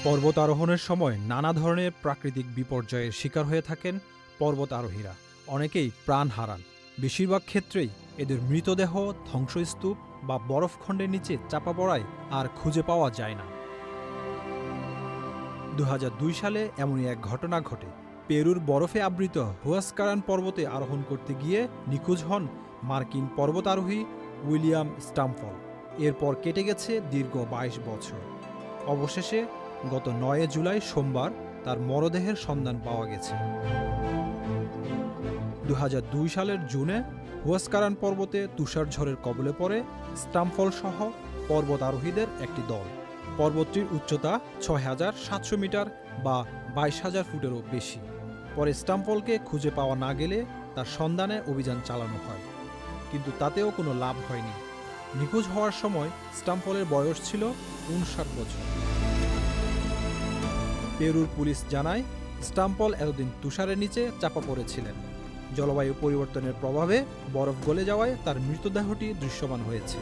পর্বত আরোহণের সময় নানা ধরনের প্রাকৃতিক বিপর্যয়ের শিকার হয়ে থাকেন পর্বত আরোহীরা। অনেকেই প্রাণ হারান। বেশিরভাগ ক্ষেত্রেই এদের মৃতদেহ ধ্বংসস্তূপ বা বরফখণ্ডের নিচে চাপা পড়ায় আর খুঁজে পাওয়া যায় না। ২০০২ সালে এমনই এক ঘটনা ঘটে। পেরুর বরফে আবৃত হুয়াসকারান পর্বতে আরোহণ করতে গিয়ে নিখোঁজ হন মার্কিন পর্বতারোহী উইলিয়াম স্টামফল। এরপর কেটে গেছে দীর্ঘ ২২ বছর। অবশেষে গত ৯ জুলাই সোমবার তার মরদেহের সন্ধান পাওয়া গেছে। ২০০২ সালের জুনে হুয়াসকারান পর্বতে তুষারঝড়ের কবলে পড়ে স্টামফল সহ পর্বত আরোহীদের একটি দল। পর্বতটির উচ্চতা ৬,৭০০ মিটার বা ২২,০০০ ফুটেরও বেশি। পরে স্টামফলকে খুঁজে পাওয়া না গেলে তার সন্ধানে অভিযান চালানো হয়, কিন্তু তাতেও কোনো লাভ হয়নি। নিখোঁজ হওয়ার সময় স্টামফলের বয়স ছিল ৫৯ বছর। পেরুর পুলিশ জানায়, স্টামফল এতদিন তুষারের নিচে চাপা পড়েছিলেন। জলবায়ু পরিবর্তনের প্রভাবে বরফ গলে যাওয়ায় তার মৃতদেহটি দৃশ্যমান হয়েছে।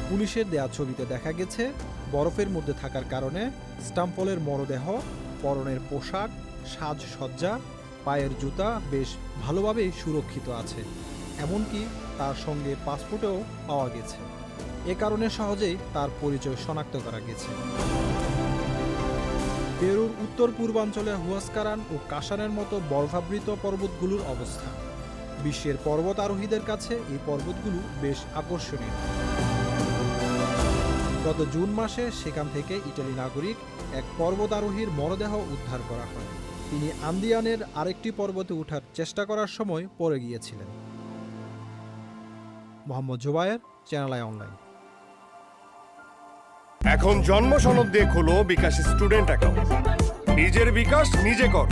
পুলিশের দেয়া ছবিতে দেখা গেছে, বরফের মধ্যে থাকার কারণে স্টামফলের মরদেহ, পরনের পোশাক, সাজসজ্জা, পায়ের জুতা বেশ ভালোভাবেই সুরক্ষিত আছে। এমনকি তার সঙ্গে পাসপোর্টও পাওয়া গেছে। এ কারণে সহজেই তার পরিচয় শনাক্ত করা গেছে। পেরুর উত্তর পূর্বাঞ্চলে হুয়াসকারান ও কাশানের মতো বরফাবৃত পর্বতগুলোর অবস্থান। বিশ্বের পর্বত আরোহীদের কাছে এই পর্বতগুলো বেশ আকর্ষণীয়। গত জুন মাসে সেখান থেকে ইটালি নাগরিক এক পর্বত আরোহীর মরদেহ উদ্ধার করা হয়। তিনি আন্দিয়ানের আরেকটি পর্বতে ওঠার চেষ্টা করার সময় পড়ে গিয়েছিলেন। Mohammad Zubair, Channel I online. এখন জন্ম সনদ দিয়ে খোলো বিকাশ স্টুডেন্ট অ্যাকাউন্ট। নিজের বিকাশ নিজে কর।